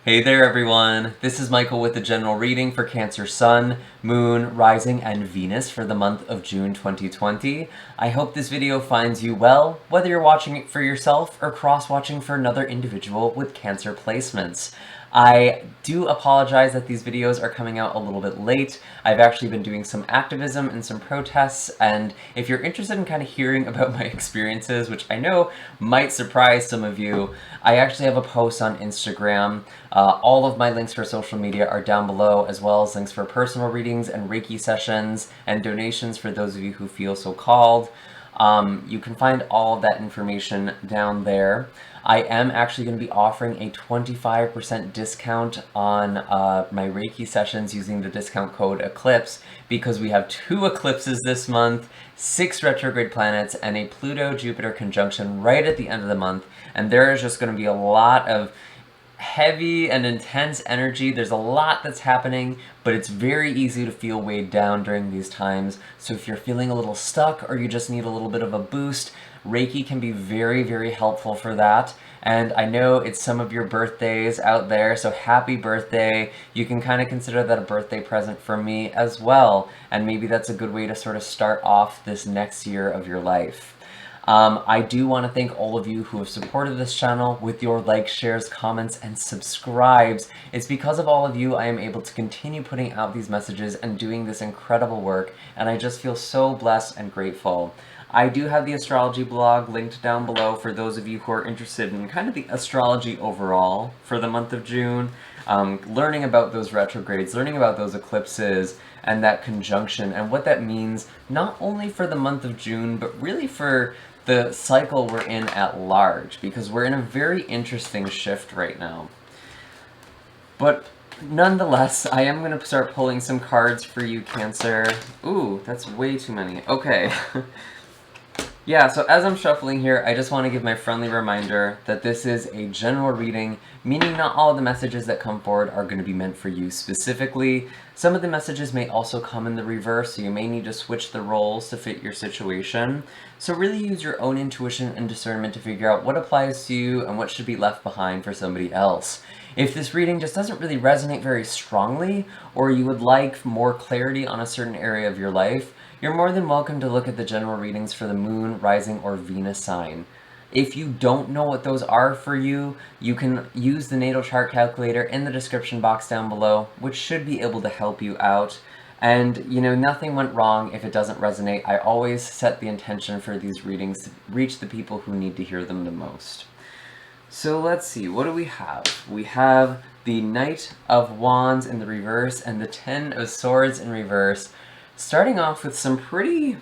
Hey there everyone, this is Michael with the general reading for Cancer Sun, Moon, Rising, and Venus for the month of June 2020. I hope this video finds you well, whether you're watching it for yourself or cross-watching for another individual with Cancer placements. I do apologize that these videos are coming out a little bit late. I've actually been doing some activism and some protests, and if you're interested in kind of hearing about my experiences, which I know might surprise some of you, I actually have a post on Instagram. All of my links for social media are down below, as well as links for personal readings and Reiki sessions and donations for those of you who feel so called. You can find all of that information down there. I am actually going to be offering a 25% discount on my Reiki sessions using the discount code ECLIPSE because we have 2 eclipses this month, 6 retrograde planets, and a Pluto-Jupiter conjunction right at the end of the month, and there is just going to be a lot of heavy and intense energy. There's a lot that's happening, but it's very easy to feel weighed down during these times. So if you're feeling a little stuck or you just need a little bit of a boost, Reiki can be very, very helpful for that. And I know it's some of your birthdays out there, so happy birthday. You can kind of consider that a birthday present from me as well. And maybe that's a good way to sort of start off this next year of your life. I do want to thank all of you who have supported this channel with your likes, shares, comments, and subscribes. It's because of all of you I am able to continue putting out these messages and doing this incredible work, and I just feel so blessed and grateful. I do have the astrology blog linked down below for those of you who are interested in kind of the astrology overall for the month of June, learning about those retrogrades, learning about those eclipses, and that conjunction, and what that means not only for the month of June, but really for the cycle we're in at large, because we're in a very interesting shift right now. But nonetheless, I am going to start pulling some cards for you, Cancer. Ooh, that's way too many. Okay. Yeah, so as I'm shuffling here, I just want to give my friendly reminder that this is a general reading, meaning not all of the messages that come forward are going to be meant for you specifically. Some of the messages may also come in the reverse, so you may need to switch the roles to fit your situation. So really use your own intuition and discernment to figure out what applies to you and what should be left behind for somebody else. If this reading just doesn't really resonate very strongly, or you would like more clarity on a certain area of your life, you're more than welcome to look at the general readings for the Moon, Rising, or Venus sign. If you don't know what those are for you, you can use the natal chart calculator in the description box down below, which should be able to help you out. And, you know, nothing went wrong if it doesn't resonate. I always set the intention for these readings to reach the people who need to hear them the most. So let's see, what do we have? We have the Knight of Wands in the reverse and the Ten of Swords in reverse, starting off with some pretty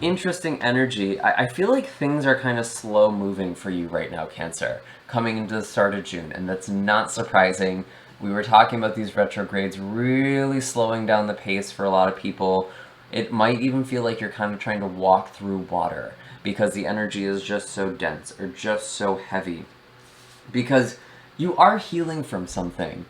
interesting energy. I feel like things are kind of slow moving for you right now, Cancer, coming into the start of June, and that's not surprising. We were talking about these retrogrades really slowing down the pace for a lot of people. It might even feel like you're kind of trying to walk through water because the energy is just so dense or just so heavy. Because you are healing from something.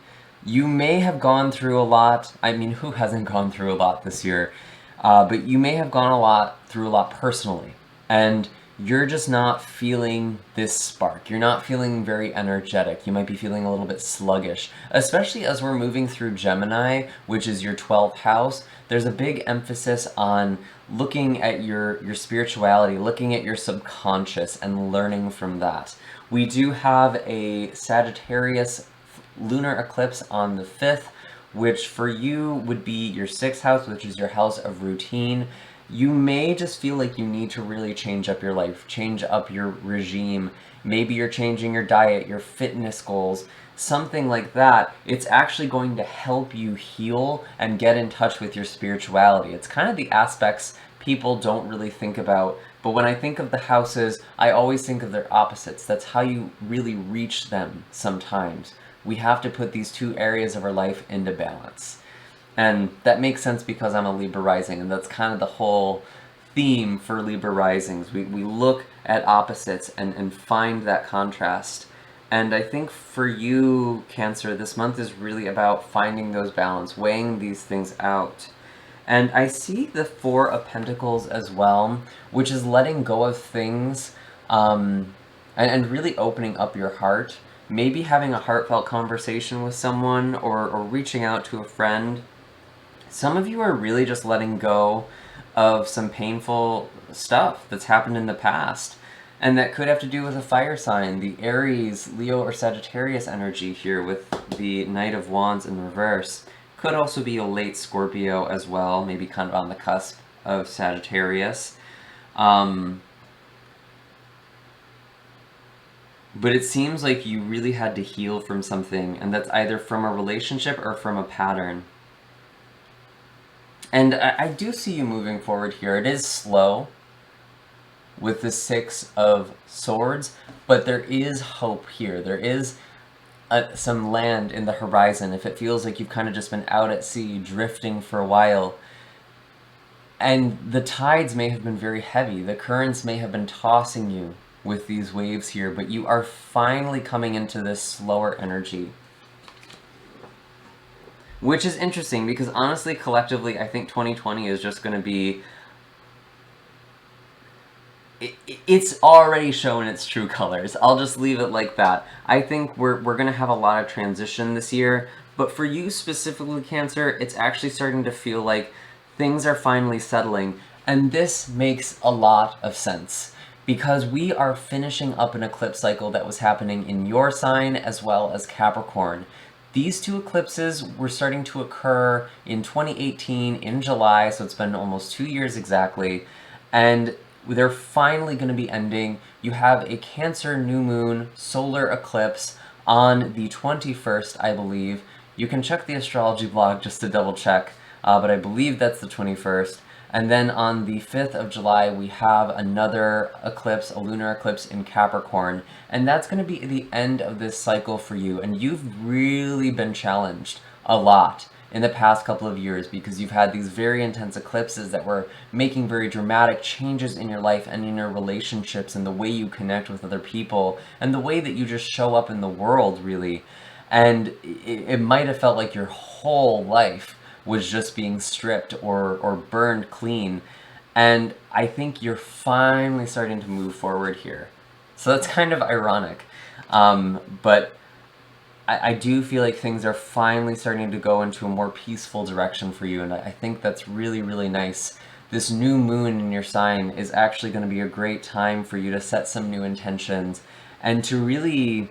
You may have gone through a lot. I mean, who hasn't gone through a lot this year? But you may have gone through a lot personally. And you're just not feeling this spark. You're not feeling very energetic. You might be feeling a little bit sluggish, especially as we're moving through Gemini, which is your 12th house. There's a big emphasis on looking at your spirituality, looking at your subconscious and learning from that. We do have a Sagittarius lunar eclipse on the 5th, which for you would be your 6th house, which is your house of routine. You may just feel like you need to really change up your life, change up your regime. Maybe you're changing your diet, your fitness goals, something like that. It's actually going to help you heal and get in touch with your spirituality. It's kind of the aspects people don't really think about, but when I think of the houses, I always think of their opposites. That's how you really reach them sometimes. We have to put these two areas of our life into balance. And that makes sense because I'm a Libra rising, and that's kind of the whole theme for Libra risings. We look at opposites and find that contrast. And I think for you, Cancer, this month is really about finding those balance, weighing these things out. And I see the Four of Pentacles as well, which is letting go of things and really opening up your heart. maybe having a heartfelt conversation with someone or reaching out to a friend. Some of you are really just letting go of some painful stuff that's happened in the past. And that could have to do with a fire sign, the Aries, Leo, or Sagittarius energy here with the Knight of Wands in reverse. Could also be a late Scorpio as well, maybe kind of on the cusp of Sagittarius. But it seems like you really had to heal from something, and that's either from a relationship or from a pattern. And I do see you moving forward here. It is slow with the Six of Swords, but there is hope here. There is some land in the horizon. If it feels like you've kind of just been out at sea, drifting for a while, and the tides may have been very heavy, the currents may have been tossing you with these waves here, but you are finally coming into this slower energy. Which is interesting, because honestly, collectively, I think 2020 is just going to be... It's already shown its true colors. I'll just leave it like that. I think we're going to have a lot of transition this year, but for you specifically, Cancer, it's actually starting to feel like things are finally settling, and this makes a lot of sense, because we are finishing up an eclipse cycle that was happening in your sign as well as Capricorn. These two eclipses were starting to occur in 2018 in July, so it's been almost 2 years exactly, and they're finally going to be ending. You have a Cancer new moon solar eclipse on the 21st, I believe. You can check the astrology blog just to double check, but I believe that's the 21st. And then on the 5th of July, we have another eclipse, a lunar eclipse in Capricorn. And that's going to be the end of this cycle for you. And you've really been challenged a lot in the past couple of years, because you've had these very intense eclipses that were making very dramatic changes in your life and in your relationships and the way you connect with other people and the way that you just show up in the world, really. And it might have felt like your whole life was just being stripped or burned clean. And I think you're finally starting to move forward here. So that's kind of ironic. But I do feel like things are finally starting to go into a more peaceful direction for you, and I think that's really, really nice. This new moon in your sign is actually going to be a great time for you to set some new intentions and to really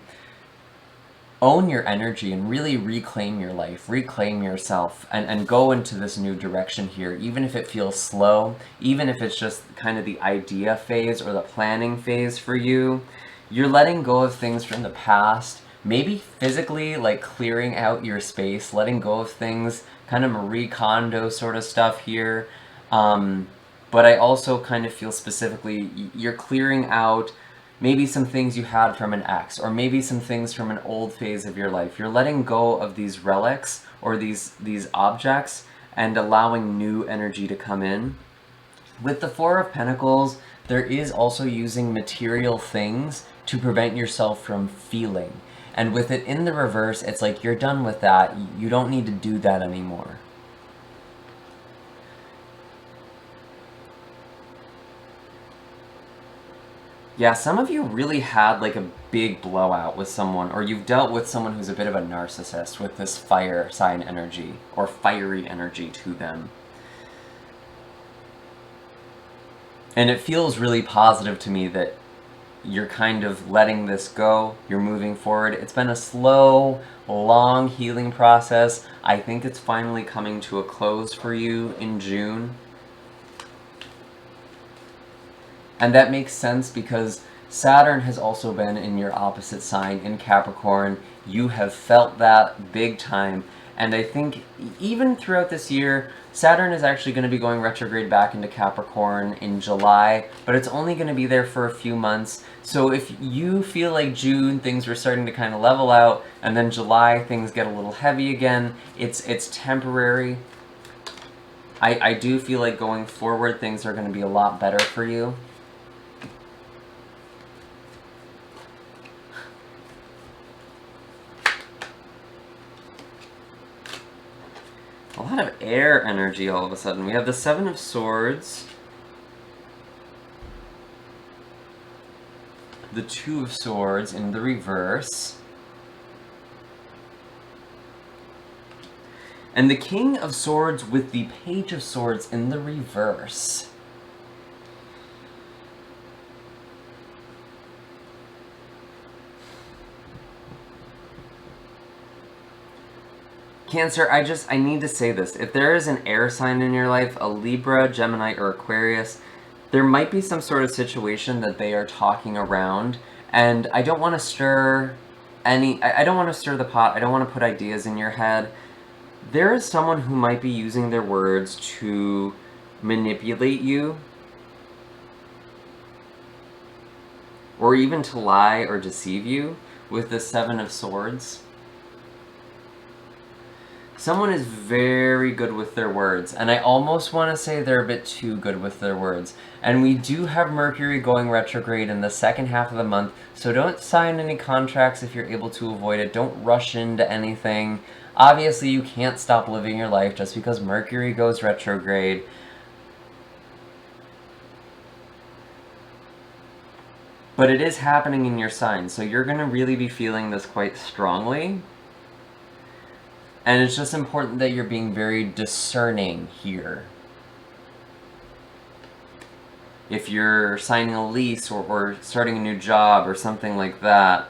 own your energy and really reclaim your life, reclaim yourself, and go into this new direction here, even if it feels slow, even if it's just kind of the idea phase or the planning phase for you. You're letting go of things from the past, maybe physically, like clearing out your space, letting go of things, kind of Marie Kondo sort of stuff here. But I also kind of feel specifically you're clearing out maybe some things you had from an ex, or maybe some things from an old phase of your life. You're letting go of these relics or these objects and allowing new energy to come in. With the Four of Pentacles, there is also using material things to prevent yourself from feeling. And with it in the reverse, it's like you're done with that. You don't need to do that anymore. Yeah, some of you really had like a big blowout with someone, or you've dealt with someone who's a bit of a narcissist with this fire sign energy, or fiery energy to them. And it feels really positive to me that you're kind of letting this go, you're moving forward. It's been a slow, long healing process. I think it's finally coming to a close for you in June. And that makes sense because Saturn has also been in your opposite sign in Capricorn. You have felt that big time. And I think even throughout this year, Saturn is actually going to be going retrograde back into Capricorn in July, but it's only going to be there for a few months. So if you feel like June, things were starting to kind of level out, and then July, things get a little heavy again, it's temporary. I do feel like going forward, things are going to be a lot better for you. A lot of air energy all of a sudden. We have the Seven of Swords, the Two of Swords in the reverse, And the King of Swords with the Page of Swords in the reverse. Cancer, I need to say this. If there is an air sign in your life, a Libra, Gemini, or Aquarius, there might be some sort of situation that they are talking around, and I don't want to stir I don't want to stir the pot. I don't want to put ideas in your head. There is someone who might be using their words to manipulate you, or even to lie or deceive you with the Seven of Swords. Someone is very good with their words, and I almost want to say they're a bit too good with their words. And we do have Mercury going retrograde in the second half of the month, so don't sign any contracts if you're able to avoid it. Don't rush into anything. Obviously, you can't stop living your life just because Mercury goes retrograde. But it is happening in your sign, so you're going to really be feeling this quite strongly. And it's just important that you're being very discerning here. If you're signing a lease or starting a new job or something like that,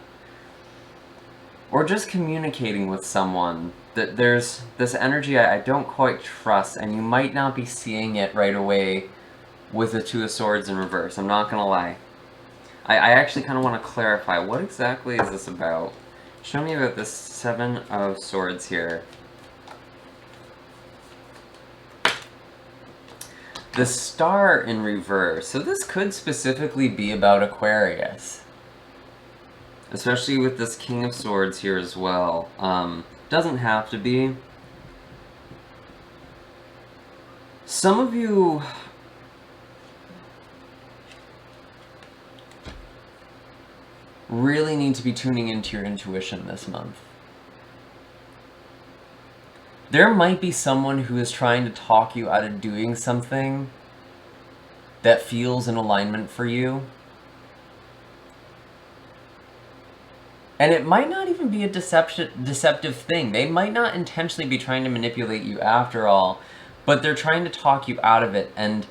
or just communicating with someone, that there's this energy I don't quite trust, and you might not be seeing it right away with the Two of Swords in reverse. I'm not going to lie. I actually kind of want to clarify, what exactly is this about? Show me about this Seven of Swords here. The Star in reverse. So this could specifically be about Aquarius. Especially with this King of Swords here as well. Doesn't have to be. Some of you really need to be tuning into your intuition this month. There might be someone who is trying to talk you out of doing something that feels in alignment for you. And it might not even be a deceptive thing. They might not intentionally be trying to manipulate you after all, but they're trying to talk you out of it, and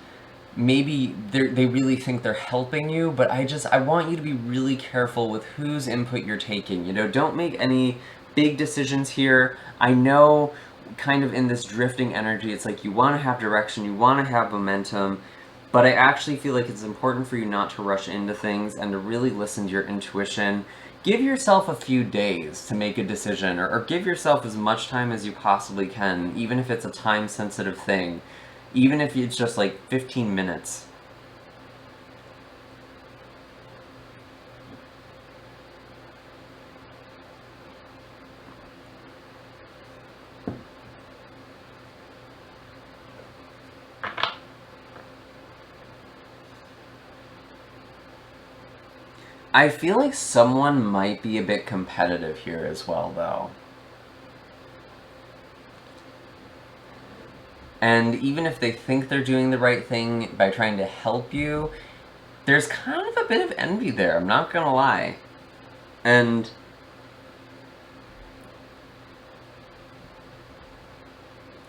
maybe they really think they're helping you, but I want you to be really careful with whose input you're taking. You know, don't make any big decisions here. I know kind of in this drifting energy, it's like you want to have direction, you want to have momentum, but I actually feel like it's important for you not to rush into things and to really listen to your intuition. Give yourself a few days to make a decision, or give yourself as much time as you possibly can, even if it's a time-sensitive thing. Even if it's just like 15 minutes. I feel like someone might be a bit competitive here as well, though. And even if they think they're doing the right thing by trying to help you, there's kind of a bit of envy there, I'm not gonna lie. And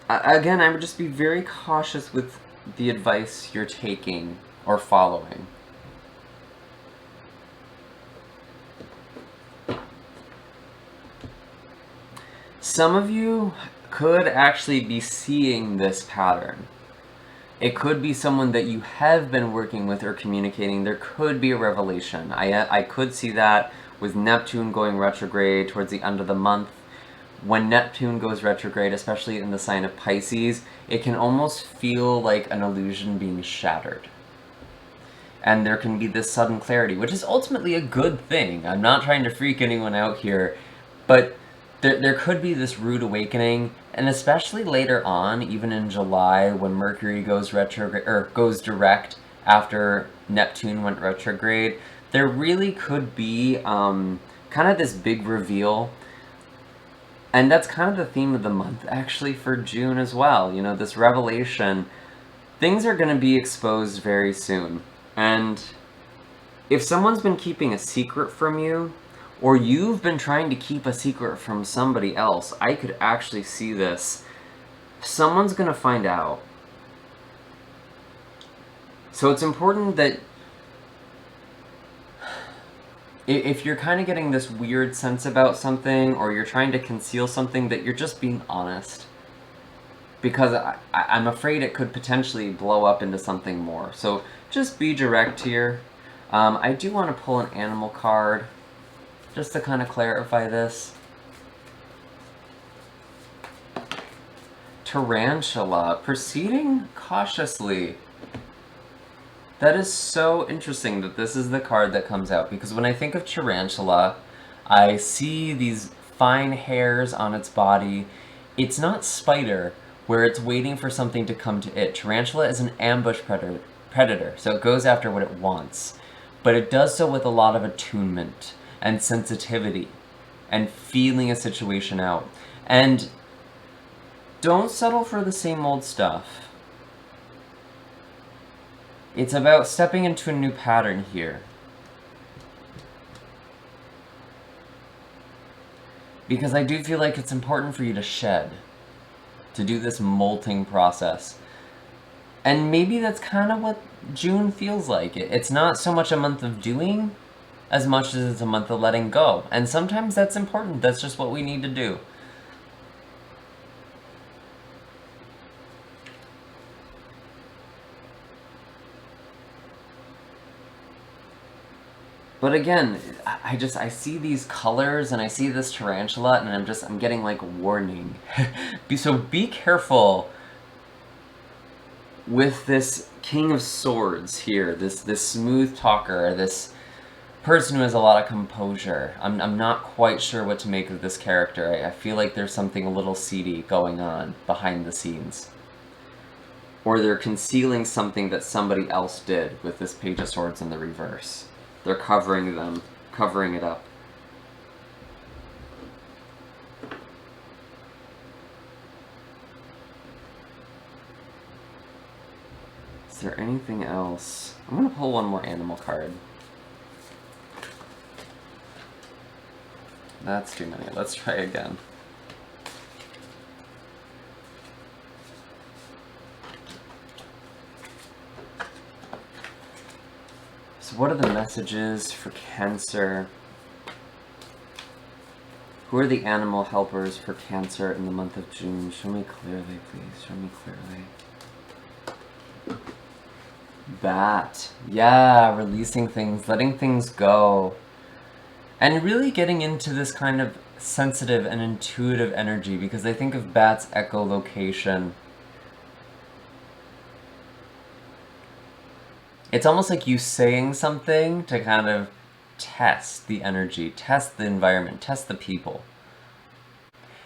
again, I would just be very cautious with the advice you're taking or following. Some of you could actually be seeing this pattern. It could be someone that you have been working with or communicating. There could be a revelation. I could see that with Neptune going retrograde towards the end of the month. When Neptune goes retrograde, especially in the sign of Pisces, it can almost feel like an illusion being shattered. And there can be this sudden clarity, which is ultimately a good thing. I'm not trying to freak anyone out here, but there could be this rude awakening, and especially later on, even in July, when Mercury goes retrograde or goes direct after Neptune went retrograde, there really could be kind of this big reveal. And that's kind of the theme of the month, actually, for June as well. You know, this revelation. Things are going to be exposed very soon. And if someone's been keeping a secret from you, or you've been trying to keep a secret from somebody else, I could actually see this someone's gonna find out. So it's important that if you're kind of getting this weird sense about something, or you're trying to conceal something, that you're just being honest. Because I'm afraid it could potentially blow up into something more. So just be direct here. I do want to pull an animal card, just to kind of clarify this. Tarantula, proceeding cautiously. That is so interesting that this is the card that comes out, because when I think of tarantula, I see these fine hairs on its body. It's not spider, where it's waiting for something to come to it. Tarantula is an ambush predator, so it goes after what it wants. But it does so with a lot of attunement and sensitivity and feeling a situation out. And don't settle for the same old stuff. It's about stepping into a new pattern here. Because I do feel like it's important for you to shed, to do this molting process. And maybe that's kind of what June feels like. It's not so much a month of doing as much as it's a month of letting go. And sometimes that's important. That's just what we need to do. But again, I see these colors and I see this tarantula and I'm getting like warning. So be careful with this King of Swords here, this smooth talker, this person who has a lot of composure. I'm not quite sure what to make of this character. I feel like there's something a little seedy going on behind the scenes. Or they're concealing something that somebody else did with this Page of Swords in the reverse. They're covering it up. Is there anything else? I'm gonna pull one more animal card. That's too many. Let's try again. So what are the messages for Cancer? Who are the animal helpers for Cancer in the month of June? Show me clearly, please. Show me clearly. Bat. Yeah, releasing things, letting things go. And really getting into this kind of sensitive and intuitive energy, because I think of bat's echolocation. It's almost like you saying something to kind of test the energy, test the environment, test the people.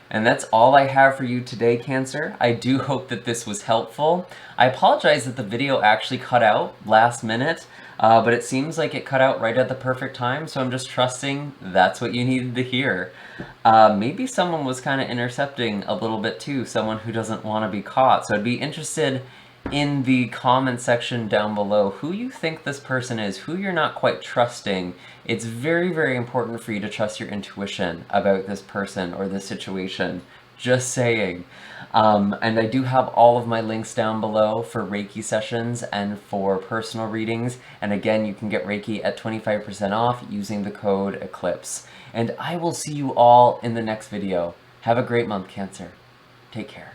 And that's all I have for you today, Cancer. I do hope that this was helpful. I apologize that the video actually cut out last minute, but it seems like it cut out right at the perfect time, so I'm just trusting that's what you needed to hear. Maybe someone was kind of intercepting a little bit too, someone who doesn't want to be caught. So I'd be interested in the comment section down below who you think this person is, who you're not quite trusting. It's very, very important for you to trust your intuition about this person or this situation. Just saying. And I do have all of my links down below for Reiki sessions and for personal readings. And again, you can get Reiki at 25% off using the code ECLIPSE. And I will see you all in the next video. Have a great month, Cancer. Take care.